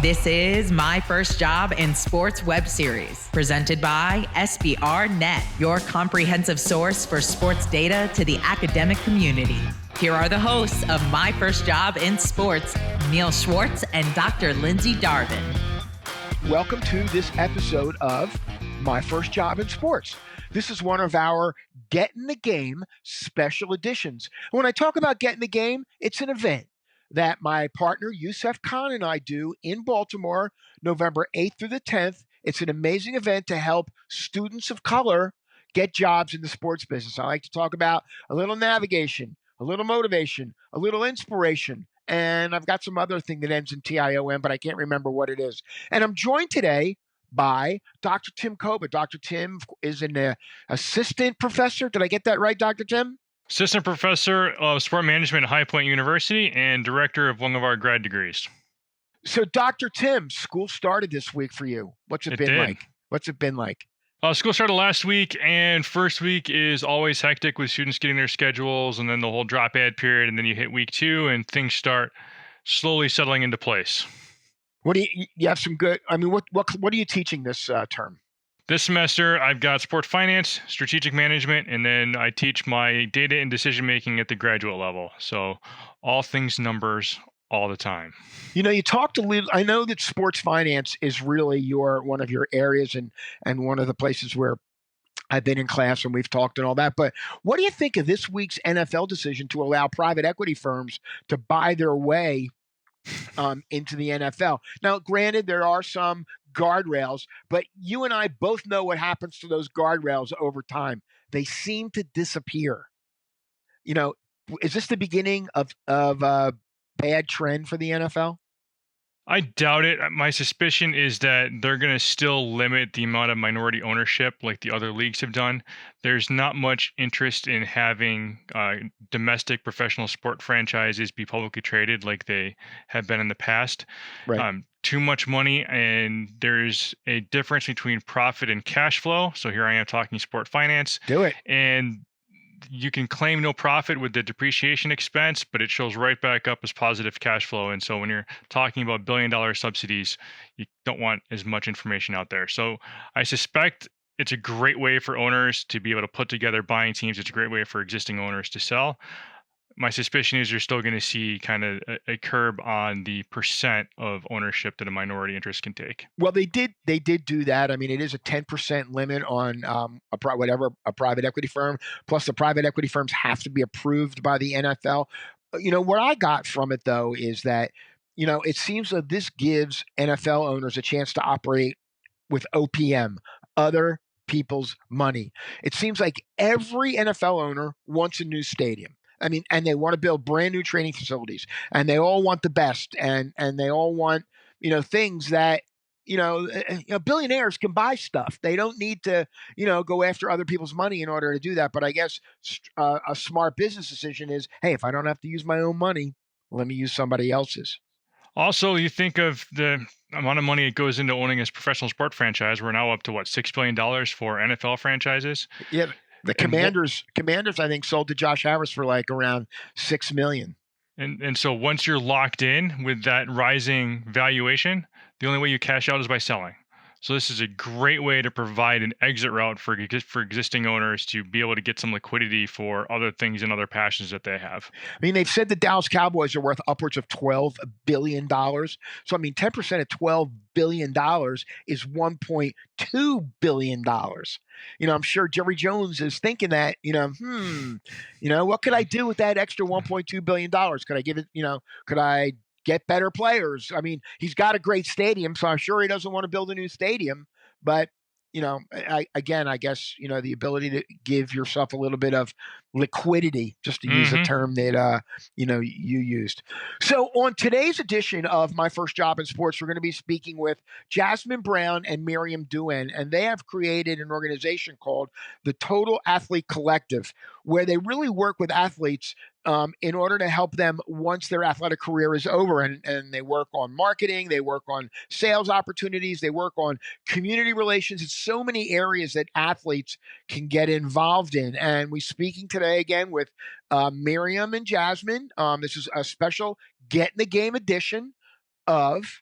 This is My First Job in Sports web series, presented by SBR Net, your comprehensive source for sports data to the academic community. Here are the hosts of My First Job in Sports, Neil Schwartz and Dr. Lindsay Darvin. Welcome to this episode of My First Job in Sports. This is one of our Get in the Game special editions. When I talk about Get in the Game, it's an event that my partner Youssef Khan and I do in Baltimore, November 8th through the 10th. It's an amazing event to help students of color get jobs in the sports business. I like to talk about a little navigation, a little motivation, a little inspiration, and I've got some other thing that ends in TIOM, but I can't remember what it is. And I'm joined today by Dr. Tim Koba. Dr. Tim is an assistant professor. Did I get that right, Dr. Tim? Assistant professor of sport management at High Point University and director of one of our grad degrees. So, Dr. Tim, school started this week for you. What's it been like? What's it been like? School started last week, and first week is always hectic with students getting their schedules, and then the whole drop add period, and then you hit week 2, and things start slowly settling into place. What do you have some good? I mean, what are you teaching this term? This semester, I've got sport finance, strategic management, and then I teach my data and decision making at the graduate level. So all things numbers all the time. You know, you talked a little. I know that sports finance is really one of your areas and one of the places where I've been in class and we've talked and all that. But what do you think of this week's NFL decision to allow private equity firms to buy their way into the NFL? Now, granted, there are some guardrails, but you and I both know what happens to those guardrails over time. They seem to disappear. You know, is this the beginning of a bad trend for the NFL? I doubt it. My suspicion is that they're going to still limit the amount of minority ownership like the other leagues have done. There's not much interest in having domestic professional sport franchises be publicly traded like they have been in the past. Right. Too much money, and there's a difference between profit and cash flow. So here I am talking sport finance. Do it. And you can claim no profit with the depreciation expense, but it shows right back up as positive cash flow. And so when you're talking about billion-dollar subsidies, you don't want as much information out there. So I suspect it's a great way for owners to be able to put together buying teams. It's a great way for existing owners to sell. My suspicion is you're still going to see kind of a curb on the percent of ownership that a minority interest can take. Well, they did do that. I mean, it is a 10% limit on a private equity firm. Plus, the private equity firms have to be approved by the NFL. You know, what I got from it, though, is that, you know, it seems that this gives NFL owners a chance to operate with OPM, other people's money. It seems like every NFL owner wants a new stadium. I mean, and they want to build brand new training facilities, and they all want the best, and they all want, you know, things that, billionaires can buy stuff. They don't need to, go after other people's money in order to do that. But I guess a smart business decision is, hey, if I don't have to use my own money, let me use somebody else's. Also, you think of the amount of money it goes into owning a professional sport franchise. We're now up to $6 billion for NFL franchises. Yeah. The Commanders, I think, sold to Josh Harris for like around $6 million. And so once you're locked in with that rising valuation, the only way you cash out is by selling. So this is a great way to provide an exit route for existing owners to be able to get some liquidity for other things and other passions that they have. I mean, they've said the Dallas Cowboys are worth upwards of $12 billion. So, I mean, 10% of $12 billion is $1.2 billion. You know, I'm sure Jerry Jones is thinking that, what could I do with that extra $1.2 billion? Could I give it, could I get better players? I mean, he's got a great stadium, so I'm sure he doesn't want to build a new stadium. But, I guess, the ability to give yourself a little bit of liquidity, just to use a term that, you used. So on today's edition of My First Job in Sports, we're going to be speaking with Jasmine Brown and Miriam Duen, and they have created an organization called the Total Athlete Collective, where they really work with athletes in order to help them once their athletic career is over. And they work on marketing, they work on sales opportunities, they work on community relations. It's so many areas that athletes can get involved in. And we're speaking today again with Miriam and Jasmine. This is a special Get in the Game edition of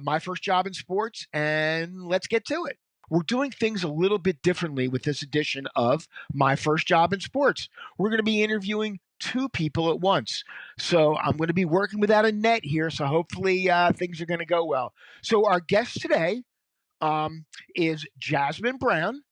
my first job in sports, and let's get to it. We're doing things a little bit differently with this edition of My First Job in Sports. We're going to be interviewing two people at once. So I'm going to be working without a net here. So hopefully things are going to go well. So our guest today is Jasmine Brown.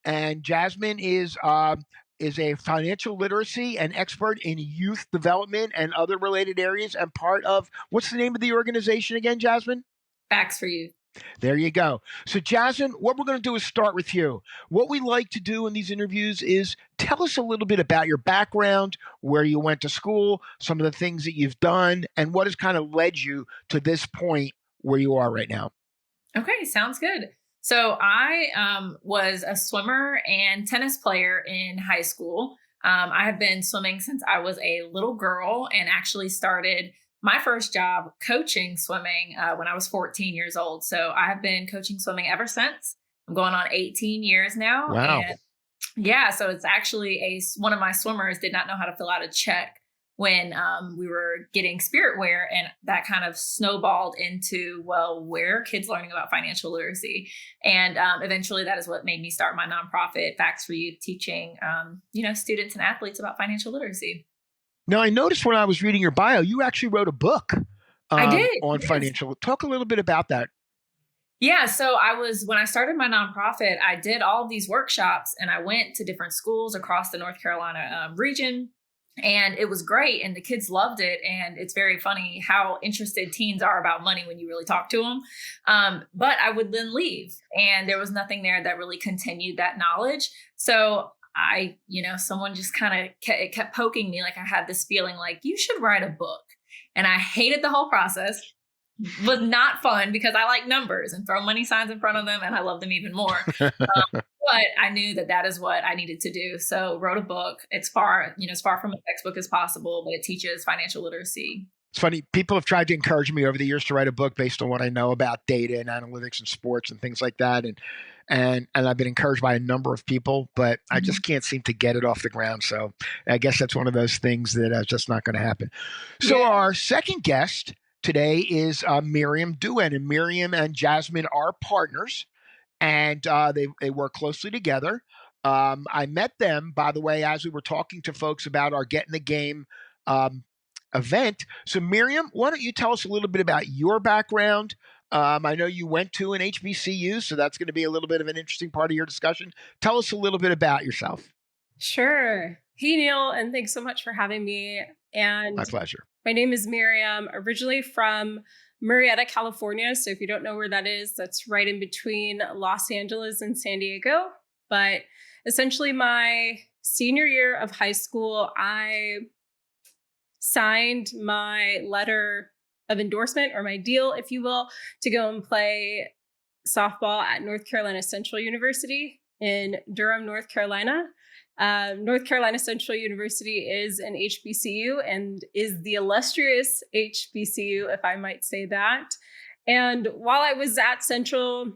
And Jasmine is a financial literacy and expert in youth development and other related areas, and part of, what's the name of the organization again, Jasmine? Facts for You. There you go. So, Jasmine, what we're going to do is start with you. What we like to do in these interviews is tell us a little bit about your background, where you went to school, some of the things that you've done, and what has kind of led you to this point where you are right now. Okay, sounds good. So I was a swimmer and tennis player in high school. I have been swimming since I was a little girl, and actually started my first job coaching swimming when I was 14 years old. So I have been coaching swimming ever since. I'm going on 18 years now. Wow. And yeah, so it's actually one of my swimmers did not know how to fill out a check when we were getting spirit wear, and that kind of snowballed into, well, where are kids learning about financial literacy? And eventually that is what made me start my nonprofit, Facts for You, teaching students and athletes about financial literacy. Now, I noticed when I was reading your bio, you actually wrote a book I did. on Yes. financial. Talk a little bit about that. Yeah. So when I started my nonprofit, I did all of these workshops, and I went to different schools across the North Carolina region, and it was great. And the kids loved it. And it's very funny how interested teens are about money when you really talk to them. But I would then leave, and there was nothing there that really continued that knowledge. So someone just kind of kept poking me. Like I had this feeling like, you should write a book. And I hated the whole process. Was not fun because I like numbers and throw money signs in front of them, and I love them even more. But I knew that is what I needed to do. So wrote a book. It's as far from a textbook as possible, but it teaches financial literacy. It's funny. People have tried to encourage me over the years to write a book based on what I know about data and analytics and sports and things like that. And I've been encouraged by a number of people, but I just can't seem to get it off the ground. So I guess that's one of those things that is just not going to happen. So Our second guest today is Miriam Duen, and Miriam and Jasmine are partners, and they work closely together. I met them, by the way, as we were talking to folks about our Get in the Game event. So Miriam, why don't you tell us a little bit about your background? I know you went to an HBCU, so that's going to be a little bit of an interesting part of your discussion. Tell us a little bit about yourself. Sure. Hey, Neil, and thanks so much for having me. And My pleasure. My name is Miriam, originally from Murrieta, California. So if you don't know where that is, that's right in between Los Angeles and San Diego. But essentially my senior year of high school, I signed my letter of endorsement, or my deal, if you will, to go and play softball at North Carolina Central University in Durham, North Carolina. North Carolina Central University is an HBCU and is the illustrious HBCU, if I might say that. And while I was at Central,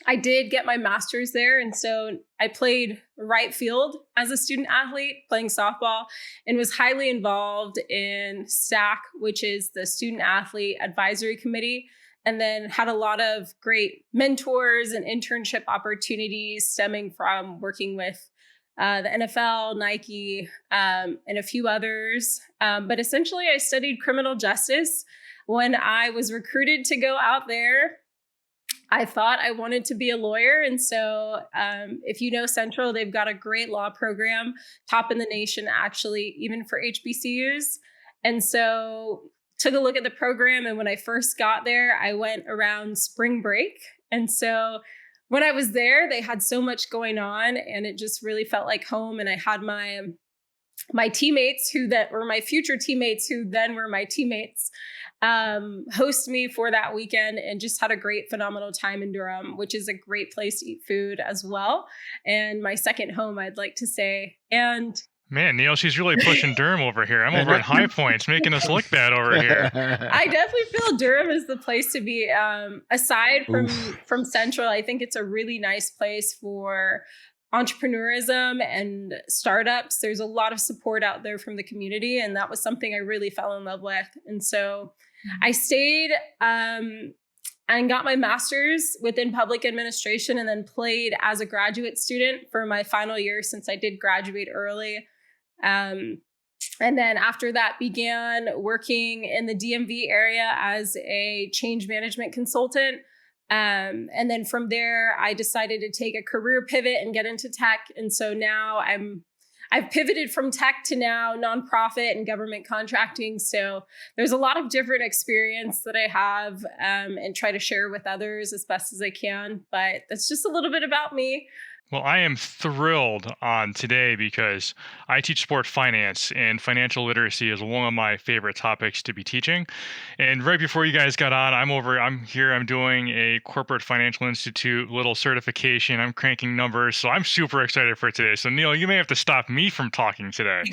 I did get my master's there. And so I played right field as a student athlete playing softball, and was highly involved in SAC, which is the Student Athlete Advisory Committee. And then had a lot of great mentors and internship opportunities stemming from working with the NFL, Nike, and a few others. But essentially, I studied criminal justice. When I was recruited to go out there, I thought I wanted to be a lawyer. And so if you know Central, they've got a great law program, top in the nation, actually, even for HBCUs. And so took a look at the program. And when I first got there, I went around spring break. And so when I was there, they had so much going on, and it just really felt like home. And I had my teammates that were my future teammates, who then were my teammates, host me for that weekend, and just had a great, phenomenal time in Durham, which is a great place to eat food as well. And my second home, I'd like to say. And man, Neil, she's really pushing Durham over here. I'm over at High Points, making us look bad over here. I definitely feel Durham is the place to be. Aside from Central, I think it's a really nice place for entrepreneurism and startups. There's a lot of support out there from the community, and that was something I really fell in love with. And so I stayed and got my master's within public administration, and then played as a graduate student for my final year since I did graduate early. And then after that, began working in the DMV area as a change management consultant. And then from there, I decided to take a career pivot and get into tech. And so now I've pivoted from tech to now nonprofit and government contracting. So there's a lot of different experience that I have and try to share with others as best as I can. But that's just a little bit about me. Well, I am thrilled on today because I teach sport finance, and financial literacy is one of my favorite topics to be teaching. And right before you guys got on, I'm doing a corporate financial institute little certification. I'm cranking numbers, so I'm super excited for today. So Neil, you may have to stop me from talking today.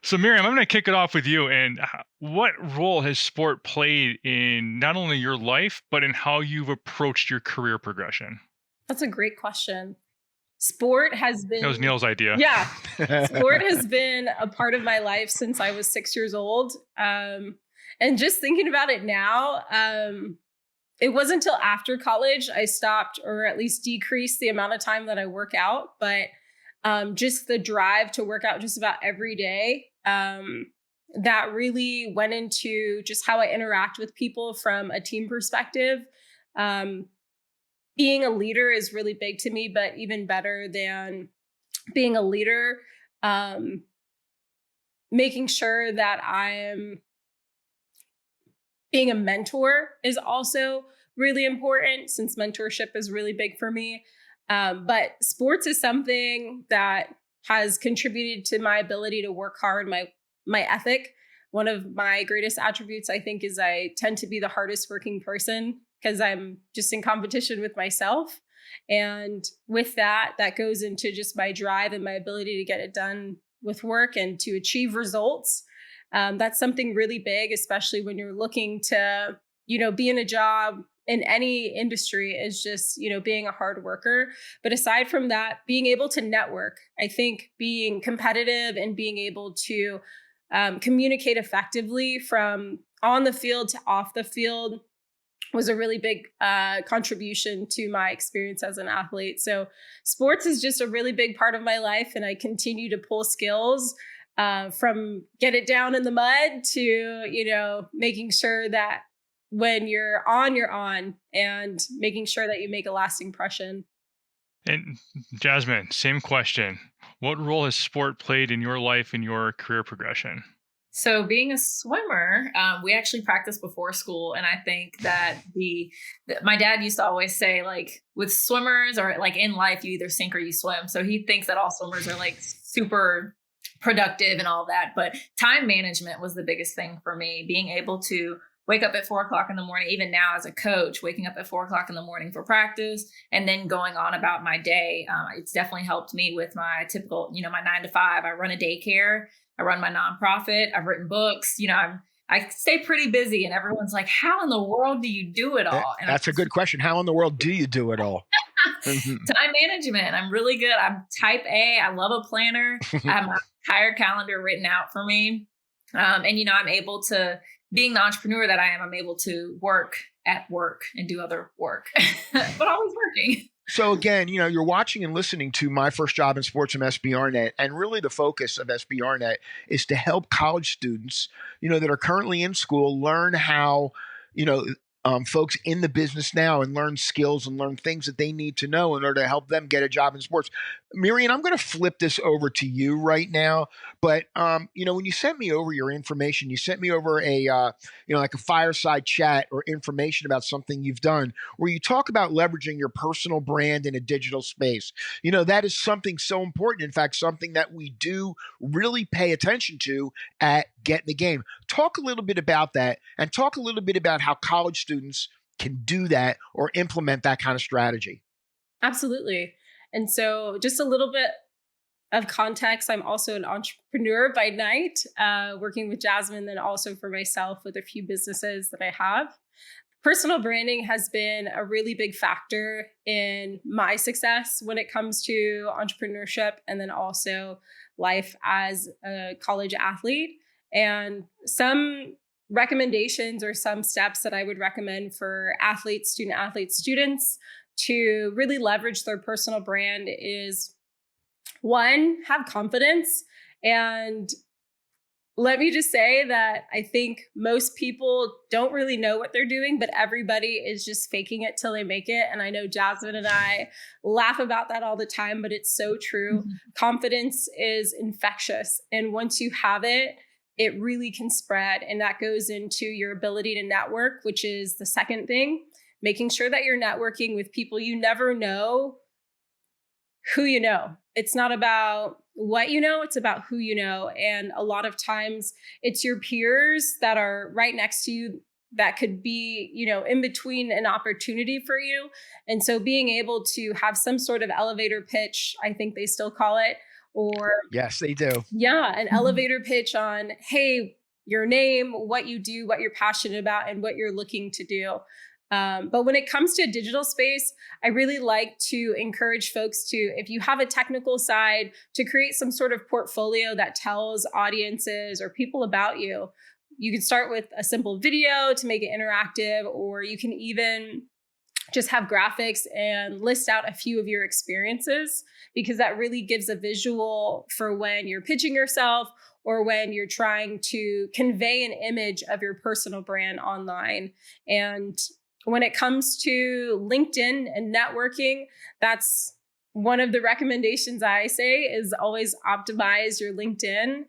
So Miriam, I'm going to kick it off with you. And what role has sport played in not only your life, but in how you've approached your career progression? That's a great question. Sport has been... That was Neil's idea. Yeah. Sport has been a part of my life since I was 6 years old. And just thinking about it now, it wasn't until after college I stopped, or at least decreased the amount of time that I work out. But just the drive to work out just about every day, that really went into just how I interact with people from a team perspective. Being a leader is really big to me, but even better than being a leader, making sure that I'm being a mentor is also really important, since mentorship is really big for me. But sports is something that has contributed to my ability to work hard, my ethic. One of my greatest attributes, I think, is I tend to be the hardest working person, because I'm just in competition with myself. And with that goes into just my drive and my ability to get it done with work and to achieve results. That's something really big, especially when you're looking to, be in a job in any industry, is just, being a hard worker. But aside from that, being able to network, I think being competitive and being able to communicate effectively from on the field to off the field was a really big contribution to my experience as an athlete. So sports is just a really big part of my life, and I continue to pull skills from get it down in the mud to, making sure that when you're on, and making sure that you make a lasting impression. And Jasmine, same question. What role has sport played in your life and your career progression? So being a swimmer, we actually practice before school. And I think that my dad used to always say, like, with swimmers, or like in life, you either sink or you swim. So he thinks that all swimmers are like super productive and all that. But time management was the biggest thing for me, being able to wake up at 4:00 in the morning, even now as a coach, waking up at 4:00 in the morning for practice, and then going on about my day. It's definitely helped me with my typical, my 9 to 5. I run a daycare. I run my nonprofit. I've written books. I stay pretty busy, and everyone's like, how in the world do you do it all? And that's a good question. How in the world do you do it all? Time management. I'm really good. I'm type A. I love a planner. I have my entire calendar written out for me. And, I'm able to, being the entrepreneur that I am, I'm able to work at work and do other work, but always working. So again, you're watching and listening to My First Job in Sports from SBRnet, and really the focus of SBRnet is to help college students, that are currently in school learn how, folks in the business now, and learn skills and learn things that they need to know in order to help them get a job in sports. Miriam, I'm going to flip this over to you right now. But, when you sent me over your information, you sent me over a, like a fireside chat or information about something you've done where you talk about leveraging your personal brand in a digital space. That is something so important. In fact, something that we do really pay attention to at Get in the Game. Talk a little bit about that, and talk a little bit about how college students can do that or implement that kind of strategy. Absolutely. And so just a little bit of context, I'm also an entrepreneur by night, working with Jasmine, then also for myself with a few businesses that I have. Personal branding has been a really big factor in my success when it comes to entrepreneurship, and then also life as a college athlete. And some recommendations or some steps that I would recommend for athletes, students to really leverage their personal brand is, one, have confidence. And let me just say that I think most people don't really know what they're doing, but everybody is just faking it till they make it. And I know Jasmine and I laugh about that all the time, but it's so true. Confidence is infectious. And once you have it, it really can spread. And that goes into your ability to network, which is the second thing, making sure that you're networking with people you never know who you know. It's not about what you know, it's about who you know. And a lot of times it's your peers that are right next to you that could be, in between an opportunity for you. And so being able to have some sort of elevator pitch, I think they still call it, or yes, they do. Yeah, an elevator pitch on, hey, your name, what you do, what you're passionate about, and what you're looking to do. But when it comes to digital space, I really like to encourage folks to, if you have a technical side, to create some sort of portfolio that tells audiences or people about you. You can start with a simple video to make it interactive, or you can even just have graphics and list out a few of your experiences, because that really gives a visual for when you're pitching yourself or when you're trying to convey an image of your personal brand online. And when it comes to LinkedIn and networking, that's one of the recommendations I say is always optimize your LinkedIn.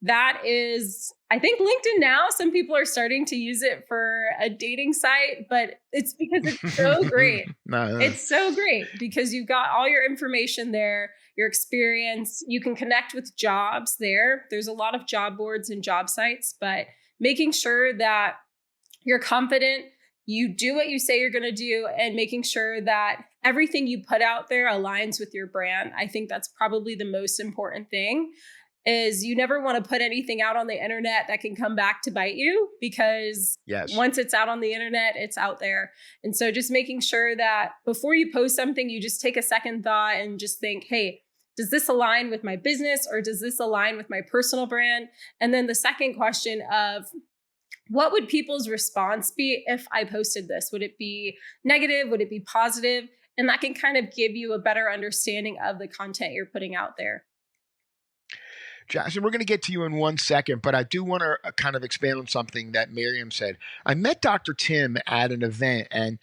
That is, I think LinkedIn now, some people are starting to use it for a dating site, but it's because it's so great. No. It's so great because you've got all your information there, your experience. You can connect with jobs there. There's a lot of job boards and job sites, but making sure that you're confident, you do what you say you're going to do, and making sure that everything you put out there aligns with your brand. I think that's probably the most important thing. Is you never want to put anything out on the internet that can come back to bite you, because once it's out on the internet, it's out there. And so just making sure that before you post something, you just take a second thought and just think, hey, does this align with my business, or does this align with my personal brand? And then the second question of, what would people's response be if I posted this? Would it be negative? Would it be positive? And that can kind of give you a better understanding of the content you're putting out there. Jasmine, we're going to get to you in 1 second, but I do want to kind of expand on something that Miriam said. I met Dr. Tim at an event, and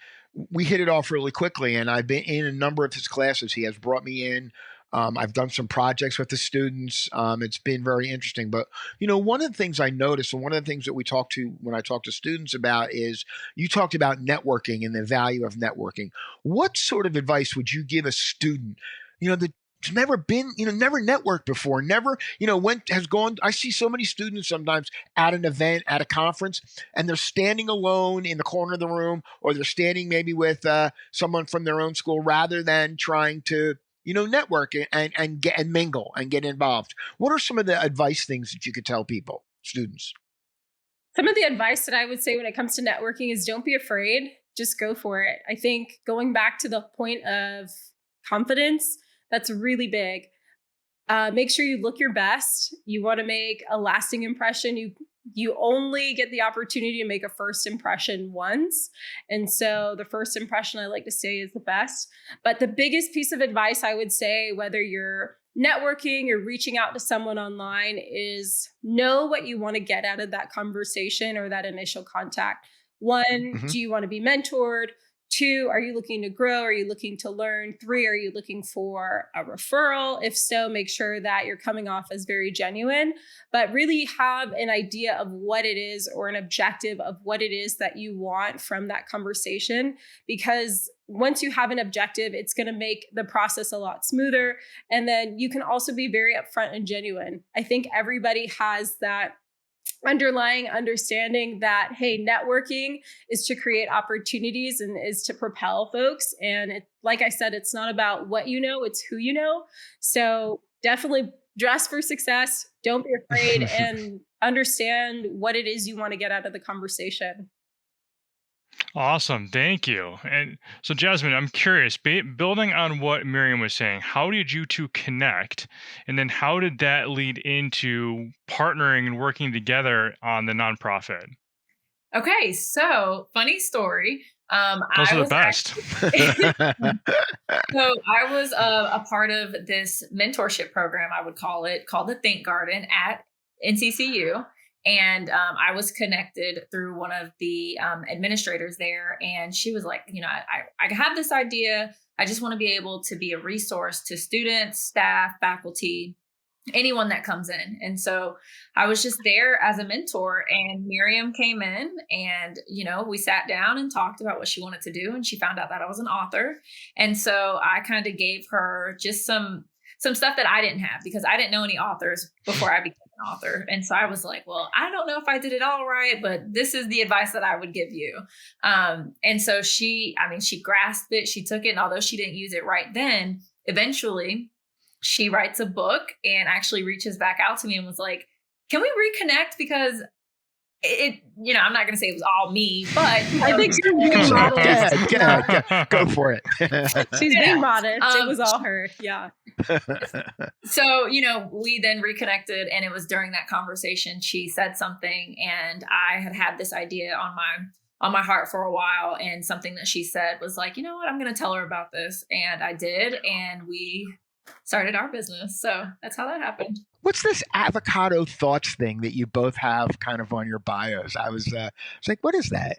we hit it off really quickly, and I've been in a number of his classes. He has brought me in. I've done some projects with the students. It's been very interesting. But, one of the things I noticed, and one of the things that we talk to when I talk to students about, is you talked about networking and the value of networking. What sort of advice would you give a student, that's never been, never networked before, never, I see so many students sometimes at an event, at a conference, and they're standing alone in the corner of the room, or they're standing maybe with someone from their own school, rather than trying to, network and get and mingle and get involved. What are some of the advice things that you could tell people, students? Some of the advice that I would say when it comes to networking is, don't be afraid, just go for it. I think going back to the point of confidence, that's really big. Make sure you look your best. You want to make a lasting impression. You only get the opportunity to make a first impression once. And so the first impression, I like to say, is the best. But the biggest piece of advice I would say, whether you're networking or reaching out to someone online, is know what you want to get out of that conversation or that initial contact. One, do you want to be mentored? 2, are you looking to grow? Are you looking to learn? 3, are you looking for a referral? If so, make sure that you're coming off as very genuine, but really have an idea of what it is, or an objective of what it is that you want from that conversation. Because once you have an objective, it's going to make the process a lot smoother. And then you can also be very upfront and genuine. I think everybody has that underlying understanding that, hey, networking is to create opportunities and is to propel folks. And like I said, it's not about what you know, it's who you know. So definitely dress for success. Don't be afraid and understand what it is you want to get out of the conversation. Awesome. Thank you. And so, Jasmine, I'm curious, building on what Miriam was saying, how did you two connect? And then how did that lead into partnering and working together on the nonprofit? Okay, so funny story. Those I are the was best. So I was a part of this mentorship program, I would call it, called the Think Garden at NCCU. And I was connected through one of the administrators there. And she was like, I have this idea. I just want to be able to be a resource to students, staff, faculty, anyone that comes in. And so I was just there as a mentor, and Miriam came in, and, we sat down and talked about what she wanted to do. And she found out that I was an author. And so I kind of gave her just some stuff that I didn't have, because I didn't know any authors before I became an author. And so I was like, well, I don't know if I did it all right, but this is the advice that I would give you. And so she grasped it, she took it. And although she didn't use it right then, eventually she writes a book and actually reaches back out to me and was like, can we reconnect? Because I'm not going to say it was all me, but I think she's being modest. Go for it. She's being modest. It was all her. Yeah. So, we then reconnected, and it was during that conversation she said something, and I had this idea on my heart for a while, and something that she said was like, you know what, I'm going to tell her about this. And I did, and we started our business. So that's how that happened. What's this avocado thoughts thing that you both have kind of on your bios? I was like, what is that?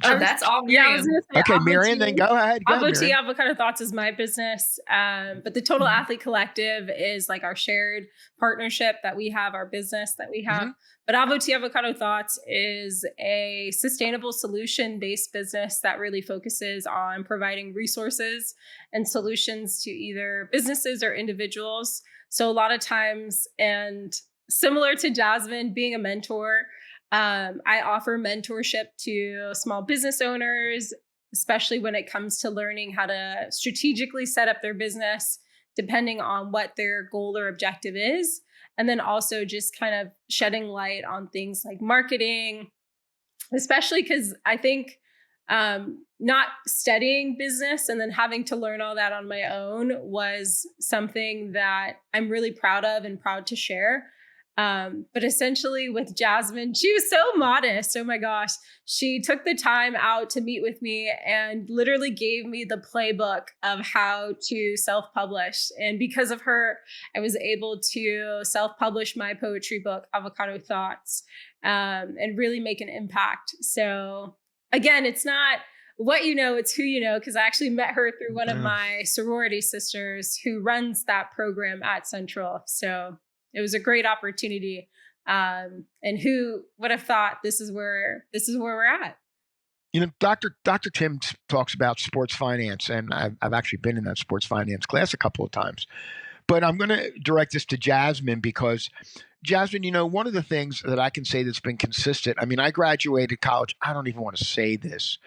That's all Miriam. Yeah, I was gonna say, Okay, Miriam, then go ahead. Avo Avocado Thoughts is my business. But the Total Athlete Collective is like our shared partnership that we have, our business that we have. But Avocado Thoughts is a sustainable solution-based business that really focuses on providing resources and solutions to either businesses or individuals. So a lot of times, and similar to Jasmine being a mentor, I offer mentorship to small business owners, especially when it comes to learning how to strategically set up their business, depending on what their goal or objective is. And then also just kind of shedding light on things like marketing, especially because I think not studying business and then having to learn all that on my own was something that I'm really proud of and proud to share. But essentially with Jasmine, she was so modest. Oh my gosh. She took the time out to meet with me and literally gave me the playbook of how to self-publish. And because of her, I was able to self-publish my poetry book, Avocado Thoughts, and really make an impact. So again, it's not what you know, it's who you know, because I actually met her through one of my sorority sisters who runs that program at Central. So it was a great opportunity. And who would have thought this is where we're at? Dr. Tim talks about sports finance, and I've actually been in that sports finance class a couple of times. But I'm going to direct this to Jasmine, because Jasmine, one of the things that I can say that's been consistent, I graduated college, I don't even want to say this,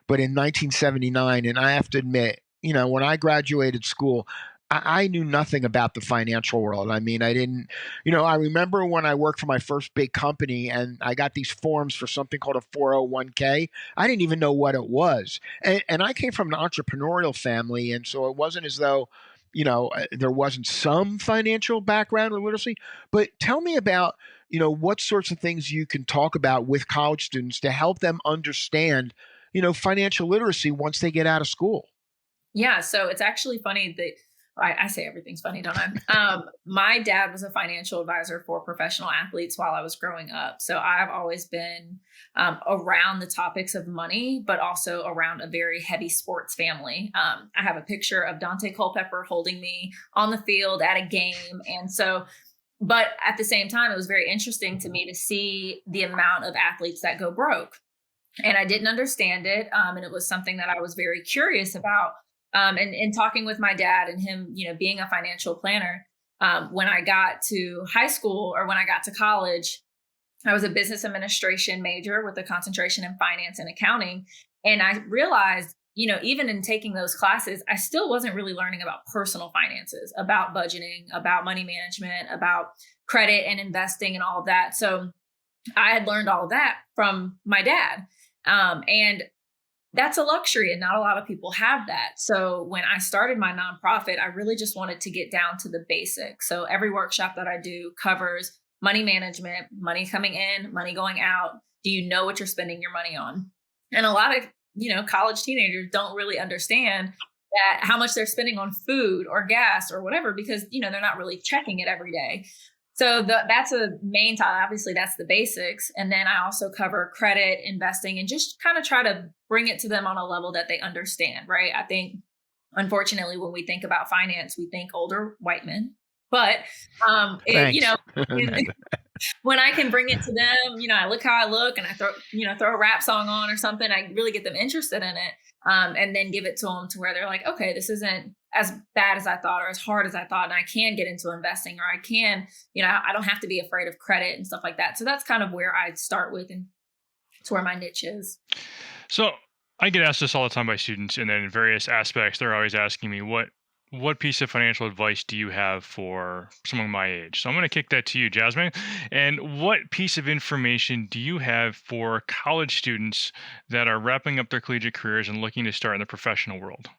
but in 1979, and I have to admit, when I graduated school, I knew nothing about the financial world. I didn't, I remember when I worked for my first big company and I got these forms for something called a 401k. I didn't even know what it was. And I came from an entrepreneurial family. And so it wasn't as though, there wasn't some financial background or literacy. But tell me about, what sorts of things you can talk about with college students to help them understand, financial literacy once they get out of school. Yeah. So it's actually funny that I say everything's funny, don't I? My dad was a financial advisor for professional athletes while I was growing up. So I've always been around the topics of money, but also around a very heavy sports family. I have a picture of Dante Culpepper holding me on the field at a game. And so, but at the same time, it was very interesting to me to see the amount of athletes that go broke. And I didn't understand it. And it was something that I was very curious about. And talking with my dad and him, being a financial planner, when I got to high school or when I got to college, I was a business administration major with a concentration in finance and accounting. And I realized, even in taking those classes, I still wasn't really learning about personal finances, about budgeting, about money management, about credit and investing and all of that. So I had learned all of that from my dad. And that's a luxury, and not a lot of people have that. So when I started my nonprofit, I really just wanted to get down to the basics. So every workshop that I do covers money management, money coming in, money going out, Do you know what you're spending your money on? And a lot of, college teenagers don't really understand that how much they're spending on food or gas or whatever, because, they're not really checking it every day. So that's a main topic. Obviously, that's the basics. And then I also cover credit, investing, and just kind of try to bring it to them on a level that they understand, right? I think, unfortunately, when we think about finance, we think older white men. But, when I can bring it to them, I look how I look and I throw a rap song on or something, I really get them interested in it. And then give it to them to where they're like, okay, this isn't as bad as I thought or as hard as I thought. And I can get into investing, or I can, I don't have to be afraid of credit and stuff like that. So that's kind of where I start with, and it's where my niche is. So I get asked this all the time by students, and then in various aspects, they're always asking me, what piece of financial advice do you have for someone my age? So I'm going to kick that to you, Jasmine. And what piece of information do you have for college students that are wrapping up their collegiate careers and looking to start in the professional world?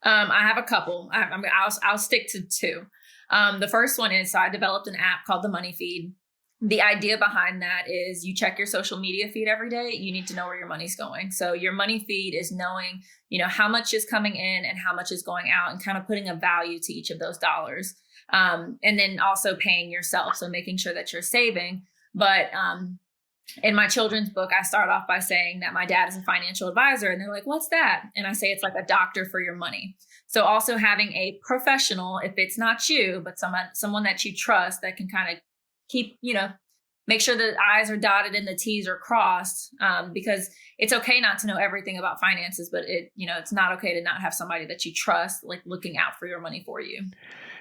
I have a couple. I'll stick to two. The first one is, so I developed an app called the Money Feed. The idea behind that is you check your social media feed every day. You need to know where your money's going. So your money feed is knowing, how much is coming in and how much is going out, and kind of putting a value to each of those dollars. And then also paying yourself. So making sure that you're saving. But in my children's book, I start off by saying that my dad is a financial advisor, and they're like, what's that? And I say it's like a doctor for your money. So also having a professional, if it's not you, but someone that you trust, that can kind of keep, make sure the I's are dotted and the T's are crossed, because it's okay not to know everything about finances, but it's not okay to not have somebody that you trust, like looking out for your money for you.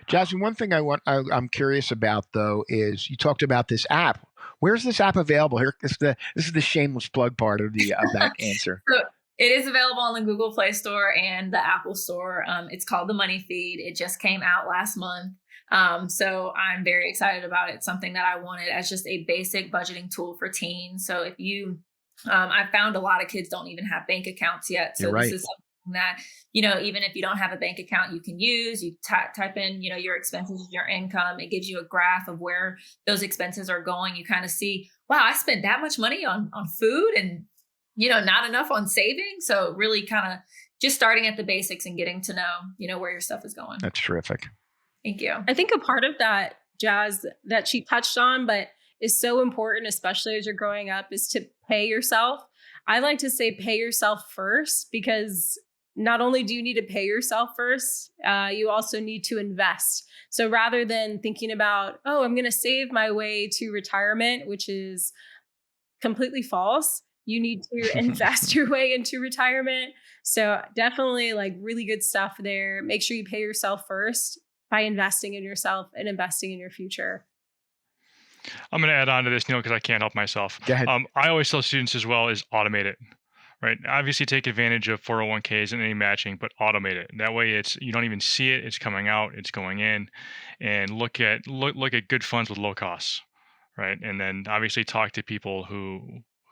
Jasmine, one thing I'm curious about though is you talked about this app. Where's this app available? Here, this is the shameless plug part of that answer. So it is available on the Google Play Store and the Apple Store. It's called the Money Feed. It just came out last month. So I'm very excited about it. It's something that I wanted as just a basic budgeting tool for teens. So if you, I found a lot of kids don't even have bank accounts yet. So this is something that, even if you don't have a bank account, you can use. You type in, your expenses, your income. It gives you a graph of where those expenses are going. You kind of see, wow, I spent that much money on food and, not enough on saving. So really kind of just starting at the basics and getting to know, where your stuff is going. That's terrific. Thank you. I think a part of that, Jazz, that she touched on, but is so important, especially as you're growing up, is to pay yourself. I like to say pay yourself first, because not only do you need to pay yourself first, you also need to invest. So rather than thinking about, oh, I'm going to save my way to retirement, which is completely false, you need to invest your way into retirement. So definitely like really good stuff there. Make sure you pay yourself first by investing in yourself and investing in your future. I'm going to add on to this, Neil, because I can't help myself. Go ahead. I always tell students as well is automate it, right? Obviously take advantage of 401ks and any matching, but automate it. That way you don't even see it. It's coming out, it's going in, and look at good funds with low costs, right? And then obviously talk to people who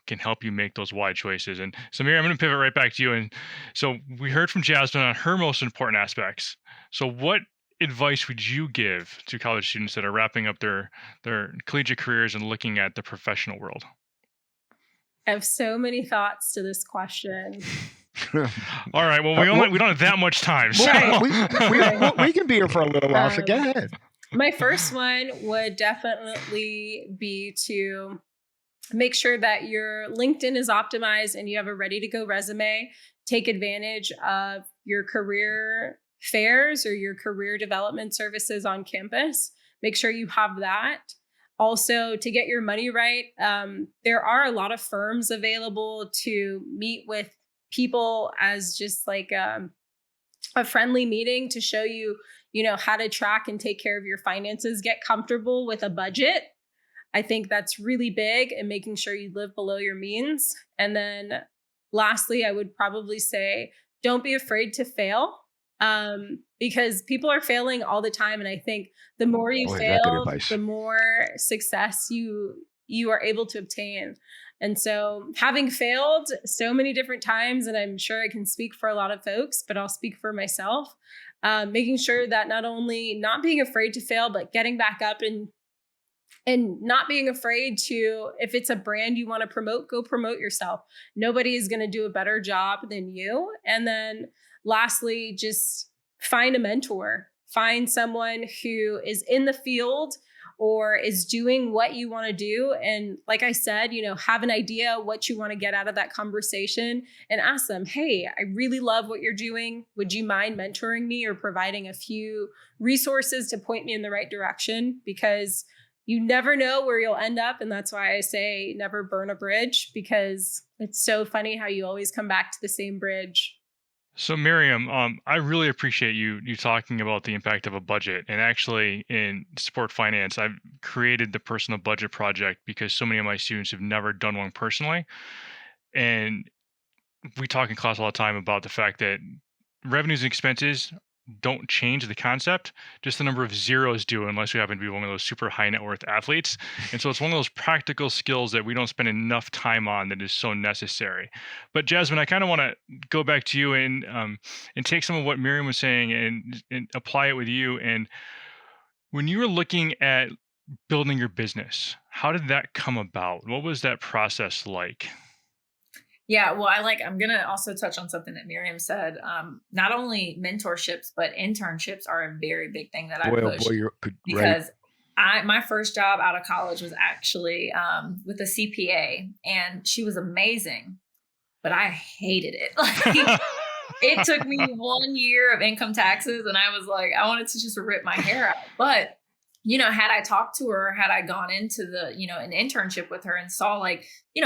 can help you make those wide choices. And so Miriam, I'm going to pivot right back to you. And so we heard from Jasmine on her most important aspects. So what advice would you give to college students that are wrapping up their collegiate careers and looking at the professional world? I have so many thoughts to this question. All right. Well, we don't have that much time. So. We can be here for a little while, so go ahead. My first one would definitely be to make sure that your LinkedIn is optimized and you have a ready-to-go resume. Take advantage of your career fairs or your career development services on campus. Make sure you have that. Also, to get your money right, there are a lot of firms available to meet with people as just like a friendly meeting to show you, how to track and take care of your finances. Get comfortable with a budget. I think that's really big, and making sure you live below your means. And then lastly, I would probably say, don't be afraid to fail. Because people are failing all the time. And I think the more you fail, the more success you are able to obtain. And so having failed so many different times, and I'm sure I can speak for a lot of folks, but I'll speak for myself, making sure that not only not being afraid to fail, but getting back up and and not being afraid to, if it's a brand you want to promote, go promote yourself. Nobody is going to do a better job than you. And then lastly, just find a mentor, find someone who is in the field or is doing what you want to do. And like I said, have an idea what you want to get out of that conversation and ask them, hey, I really love what you're doing. Would you mind mentoring me or providing a few resources to point me in the right direction? Because you never know where you'll end up. And that's why I say never burn a bridge, because it's so funny how you always come back to the same bridge. So Miriam, I really appreciate you talking about the impact of a budget. And actually, in sport finance, I've created the personal budget project because so many of my students have never done one personally. And we talk in class all the time about the fact that revenues and expenses don't change the concept, just the number of zeros do, unless you happen to be one of those super high net worth athletes. And so it's one of those practical skills that we don't spend enough time on that is so necessary. But Jasmine, I kind of want to go back to you and take some of what Miriam was saying and apply it with you. And when you were looking at building your business, how did that come about? What was that process like? Yeah, well, I'm going to also touch on something that Miriam said. Not only mentorships, but internships are a very big thing that I push. Because my first job out of college was actually with a CPA, and she was amazing, but I hated it. It took me 1 year of income taxes, and I was like, I wanted to just rip my hair out. But had I talked to her, had I gone into an internship with her and saw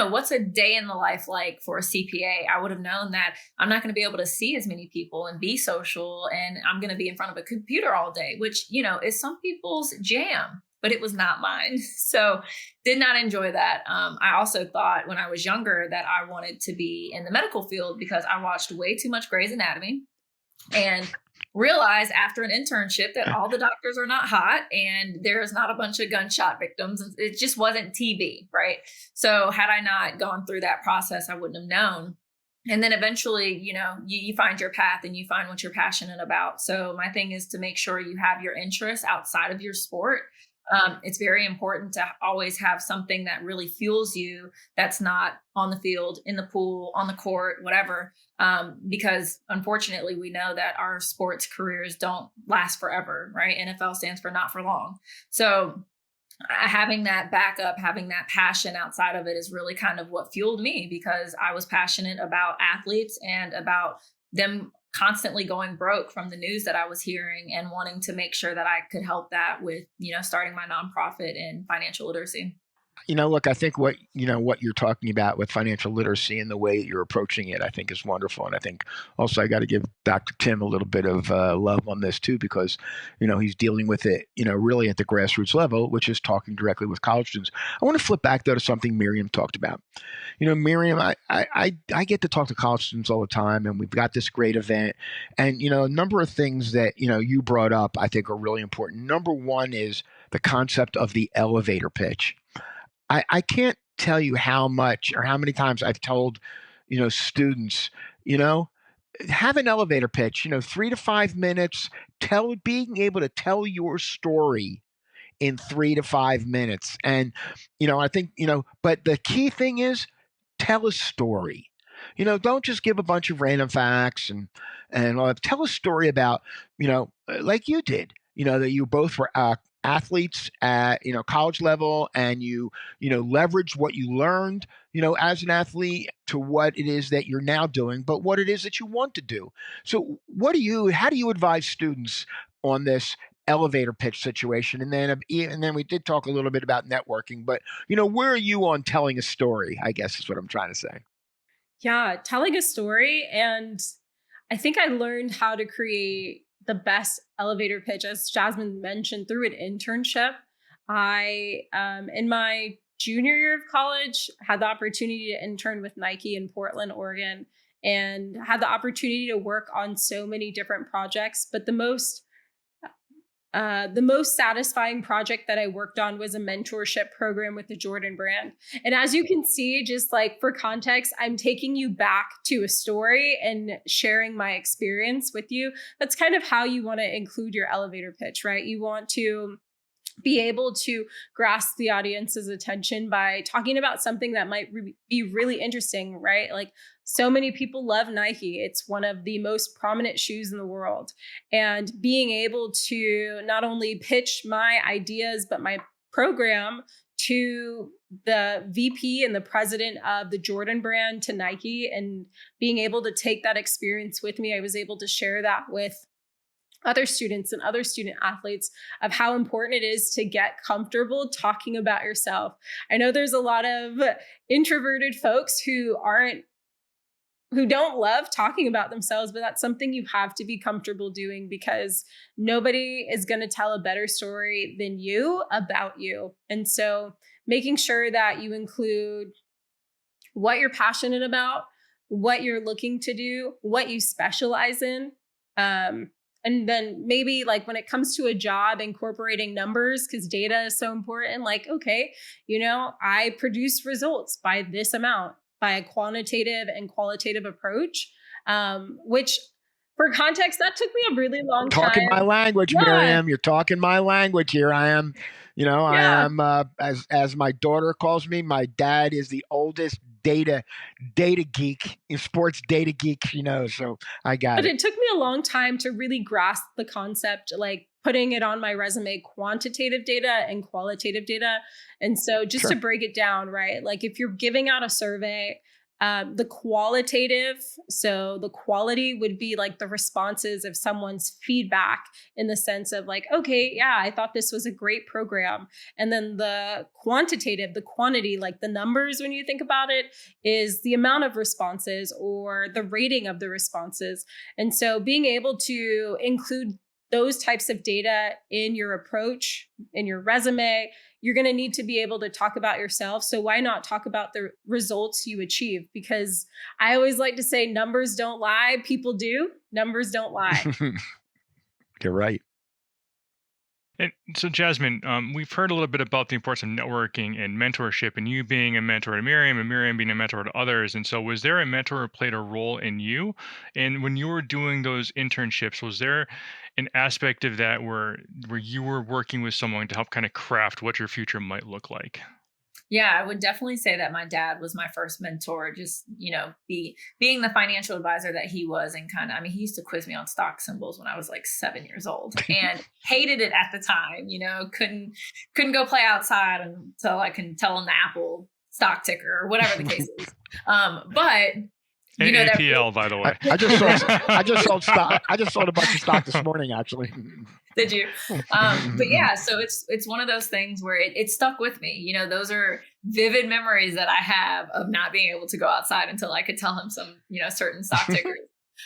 what's a day in the life like for a CPA, I would have known that I'm not going to be able to see as many people and be social, and I'm going to be in front of a computer all day, which, is some people's jam, but it was not mine. So did not enjoy that. I also thought when I was younger that I wanted to be in the medical field because I watched way too much Grey's Anatomy and realized after an internship that all the doctors are not hot and there's not a bunch of gunshot victims. It just wasn't TV, right? So had I not gone through that process, I wouldn't have known. And then eventually, you find your path and you find what you're passionate about. So my thing is to make sure you have your interests outside of your sport. It's very important to always have something that really fuels you that's not on the field, in the pool, on the court, whatever. Because unfortunately, we know that our sports careers don't last forever, right? NFL stands for not for long. So having that backup, having that passion outside of it is really kind of what fueled me, because I was passionate about athletes and about them constantly going broke from the news that I was hearing, and wanting to make sure that I could help that with, starting my nonprofit in financial literacy. Look, I think what you're talking about with financial literacy and the way you're approaching it, I think is wonderful. And I think also I got to give Dr. Tim a little bit of love on this too, because, he's dealing with it, really at the grassroots level, which is talking directly with college students. I want to flip back though to something Miriam talked about. Miriam, I get to talk to college students all the time, and we've got this great event. And, a number of things that, you brought up, I think are really important. Number one is the concept of the elevator pitch. I can't tell you how much or how many times I've told, students, have an elevator pitch, 3 to 5 minutes, being able to tell your story in 3 to 5 minutes. And, I think, but the key thing is tell a story. Don't just give a bunch of random facts and tell a story about, like you did, that you both were athletes at college level, and you leverage what you learned as an athlete to what it is that you're now doing, but what it is that you want to do. So how do you advise students on this elevator pitch situation? And then we did talk a little bit about networking, but where are you on telling a story, I guess is what I'm trying to say. Yeah, telling a story. And I think I learned how to create the best elevator pitch, as Jasmine mentioned, through an internship. I, in my junior year of college, had the opportunity to intern with Nike in Portland, Oregon, and had the opportunity to work on so many different projects. But the most satisfying project that I worked on was a mentorship program with the Jordan brand. And as you can see, just like for context, I'm taking you back to a story and sharing my experience with you. That's kind of how you want to include your elevator pitch, right? You want to be able to grasp the audience's attention by talking about something that might be really interesting, right? Like, so many people love Nike. It's one of the most prominent shoes in the world. And being able to not only pitch my ideas, but my program to the VP and the president of the Jordan brand, to Nike, and being able to take that experience with me, I was able to share that with other students and other student athletes of how important it is to get comfortable talking about yourself. I know there's a lot of introverted folks who don't love talking about themselves, but that's something you have to be comfortable doing, because nobody is going to tell a better story than you about you. And so making sure that you include what you're passionate about, what you're looking to do, what you specialize in. And then maybe like when it comes to a job, incorporating numbers, because data is so important. Like, okay, I produce results by this amount, by a quantitative and qualitative approach, which for context, that took me a really long time. Talking my language, Yeah. Miriam. You're talking my language here. I am, I am, as my daughter calls me, my dad is the oldest data geek, sports data geek, so I got But it. it took me a long time to really grasp the concept, like putting it on my resume, quantitative data and qualitative data. And so just to break it down, right? Like if you're giving out a survey, the qualitative, so the quality would be like the responses of someone's feedback, in the sense of like, okay, yeah, I thought this was a great program. And then the quantitative, the quantity, like the numbers, when you think about it, is the amount of responses or the rating of the responses. And so being able to include those types of data in your approach, in your resume, you're going to need to be able to talk about yourself. So why not talk about the results you achieve? Because I always like to say, numbers don't lie. People do. Numbers don't lie. You're right. And so, Jasmine, we've heard a little bit about the importance of networking and mentorship, and you being a mentor to Miriam and Miriam being a mentor to others. And so, was there a mentor who played a role in you? And when you were doing those internships, was there an aspect of that where you were working with someone to help kind of craft what your future might look like? Yeah, I would definitely say that my dad was my first mentor, just, being the financial advisor that he was, and he used to quiz me on stock symbols when I was like 7 years old and hated it at the time, couldn't go play outside until I can tell him the Apple stock ticker or whatever the case is. But APL, by the way. I just sold stock. I just sold a bunch of stock this morning, actually. Did you? But yeah, so it's one of those things where it stuck with me. Those are vivid memories that I have of not being able to go outside until I could tell him some, certain stock tickers.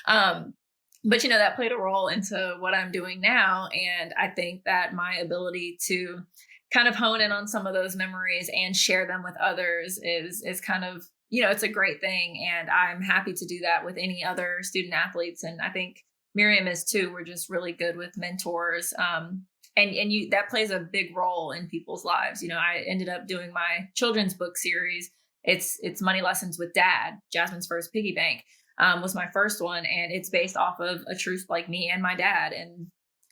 But that played a role into what I'm doing now. And I think that my ability to kind of hone in on some of those memories and share them with others is kind of, it's a great thing. And I'm happy to do that with any other student athletes. And I think Miriam is too. We're just really good with mentors. And that plays a big role in people's lives. I ended up doing my children's book series. It's Money Lessons with Dad. Jasmine's first piggy bank was my first one. And it's based off of a truth like me and my dad. And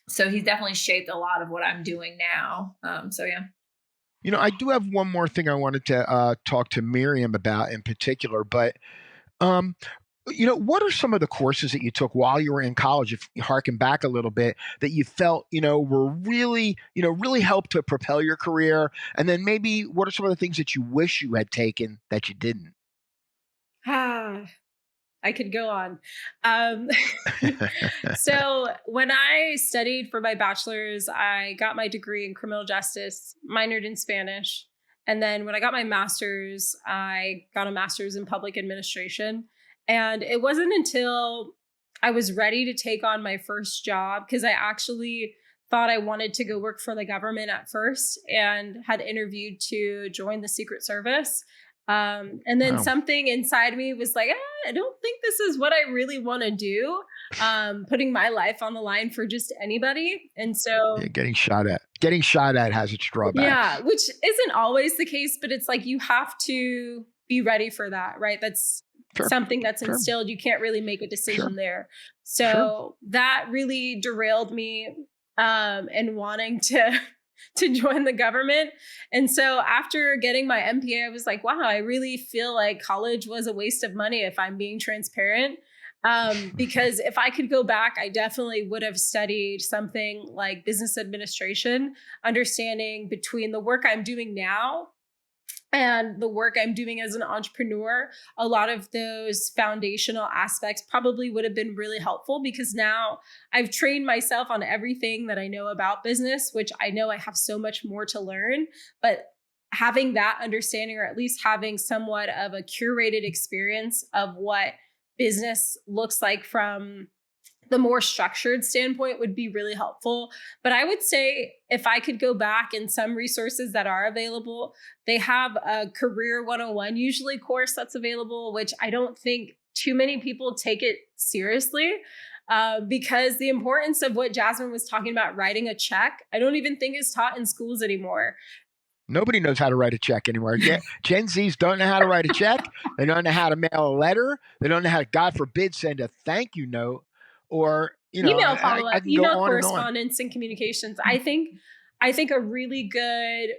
so he's definitely shaped a lot of what I'm doing now. So yeah. I do have one more thing I wanted to talk to Miriam about in particular, but what are some of the courses that you took while you were in college, if you harken back a little bit, that you felt, were really helped to propel your career? And then maybe what are some of the things that you wish you had taken that you didn't? I could go on. So when I studied for my bachelor's, I got my degree in criminal justice, minored in Spanish. And then when I got my master's, I got a master's in public administration. And it wasn't until I was ready to take on my first job, because I actually thought I wanted to go work for the government at first and had interviewed to join the Secret Service. And then something inside me was like, I don't think this is what I really want to do. Putting my life on the line for just anybody. And so getting shot at has its drawbacks. Yeah, which isn't always the case, but it's like you have to be ready for that, right? That's something that's instilled. You can't really make a decision there. So that really derailed me in wanting to to join the government. And so after getting my MPA, I was like, wow, I really feel like college was a waste of money if I'm being transparent. Because if I could go back, I definitely would have studied something like business administration, understanding between the work I'm doing now and the work I'm doing as an entrepreneur. A lot of those foundational aspects probably would have been really helpful, because now I've trained myself on everything that I know about business, which I know I have so much more to learn. But having that understanding, or at least having somewhat of a curated experience of what business looks like from the more structured standpoint, would be really helpful. But I would say if I could go back, in some resources that are available, they have a Career 101 usually course that's available, which I don't think too many people take it seriously, because the importance of what Jasmine was talking about, writing a check, I don't even think is taught in schools anymore. Nobody knows how to write a check anymore. Gen Zs don't know how to write a check. They don't know how to mail a letter. They don't know how to, God forbid, send a thank you note, or email follow-up, I can email go on correspondence and communications. I think a really good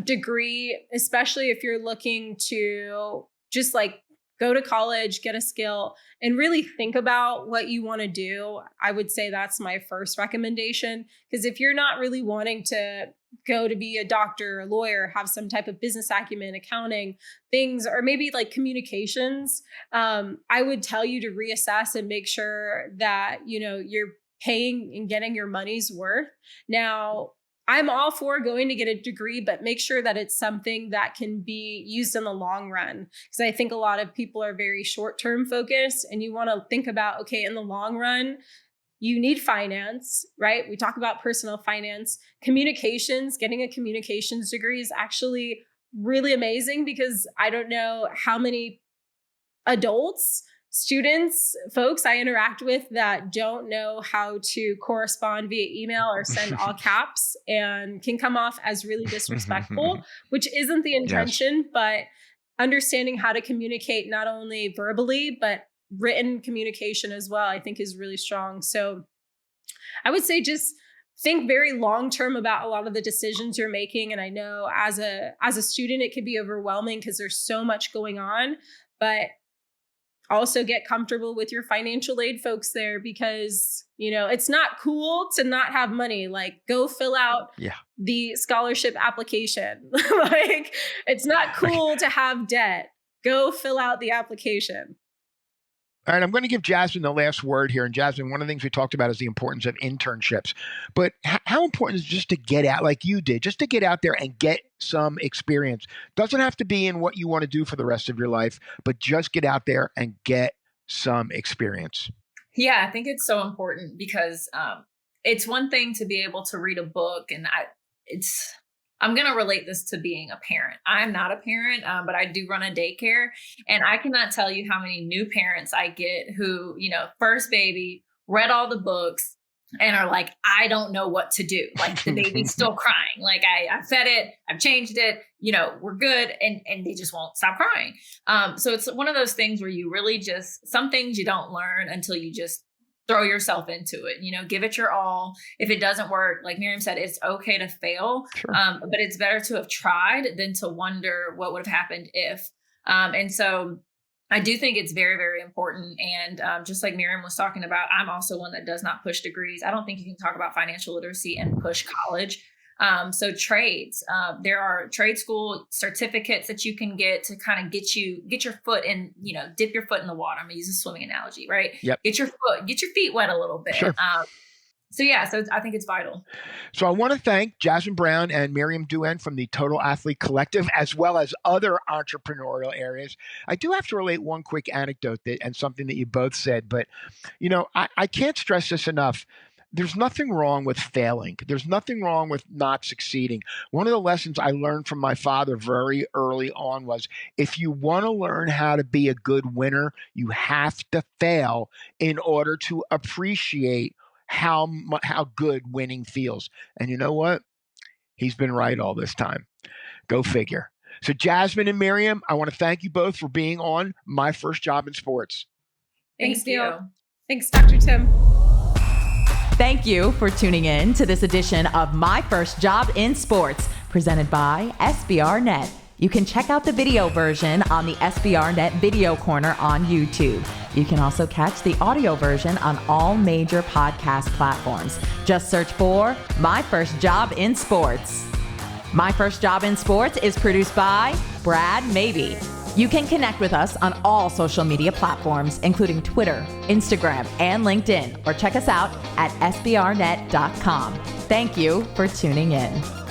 degree, especially if you're looking to just like go to college, get a skill, and really think about what you want to do, I would say that's my first recommendation. Because if you're not really wanting to go to be a doctor, a lawyer, have some type of business acumen, accounting things, or maybe like communications, I would tell you to reassess and make sure that, you're paying and getting your money's worth. Now, I'm all for going to get a degree, but make sure that it's something that can be used in the long run. Because I think a lot of people are very short-term focused, and you want to think about, okay, in the long run, you need finance, right? We talk about personal finance, communications. Getting a communications degree is actually really amazing, because I don't know how many adults, students, folks I interact with that don't know how to correspond via email or send all caps, and can come off as really disrespectful, which isn't the intention. Yes. But understanding how to communicate, not only verbally, but written communication as well, I think is really strong. So I would say just think very long-term about a lot of the decisions you're making. And I know as a student, it can be overwhelming because there's so much going on, but also get comfortable with your financial aid folks there, because, it's not cool to not have money. Like, go fill out the scholarship application. Like, it's not cool to have debt. Go fill out the application. All right, I'm going to give Jasmine the last word here. And Jasmine, one of the things we talked about is the importance of internships. But how important is it just to get out, like you did, just to get out there and get some experience? Doesn't have to be in what you want to do for the rest of your life, but just get out there and get some experience. Yeah, I think it's so important, because it's one thing to be able to read a book, and I'm going to relate this to being a parent. I'm not a parent, but I do run a daycare, and I cannot tell you how many new parents I get who, first baby, read all the books and are like, I don't know what to do. Like, the baby's still crying. Like, I fed it, I've changed it, we're good. And they just won't stop crying. So it's one of those things where you really some things you don't learn until you just throw yourself into it, give it your all. If it doesn't work, like Miriam said, it's okay to fail, sure. But it's better to have tried than to wonder what would have happened if. And so I do think it's very, very important. And just like Miriam was talking about, I'm also one that does not push degrees. I don't think you can talk about financial literacy and push college. So trades, there are trade school certificates that you can get to kind of get your foot in, dip your foot in the water. I'm gonna use a swimming analogy, right? Yep. Get your feet wet a little bit. Sure. So I think it's vital. So I want to thank Jasmine Brown and Miriam Duen from the Total Athlete Collective, as well as other entrepreneurial areas. I do have to relate one quick anecdote and something that you both said, but I can't stress this enough. There's nothing wrong with failing. There's nothing wrong with not succeeding. One of the lessons I learned from my father very early on was, if you want to learn how to be a good winner, you have to fail in order to appreciate how good winning feels. And you know what? He's been right all this time. Go figure. So Jasmine and Miriam, I want to thank you both for being on My First Job in Sports. Thanks, Neil. Thanks, Dr. Tim. Thank you for tuning in to this edition of My First Job in Sports, presented by SBR Net. You can check out the video version on the SBR Net Video Corner on YouTube. You can also catch the audio version on all major podcast platforms. Just search for My First Job in Sports. My First Job in Sports is produced by Brad Mabey. You can connect with us on all social media platforms, including Twitter, Instagram, and LinkedIn, or check us out at sbrnet.com. Thank you for tuning in.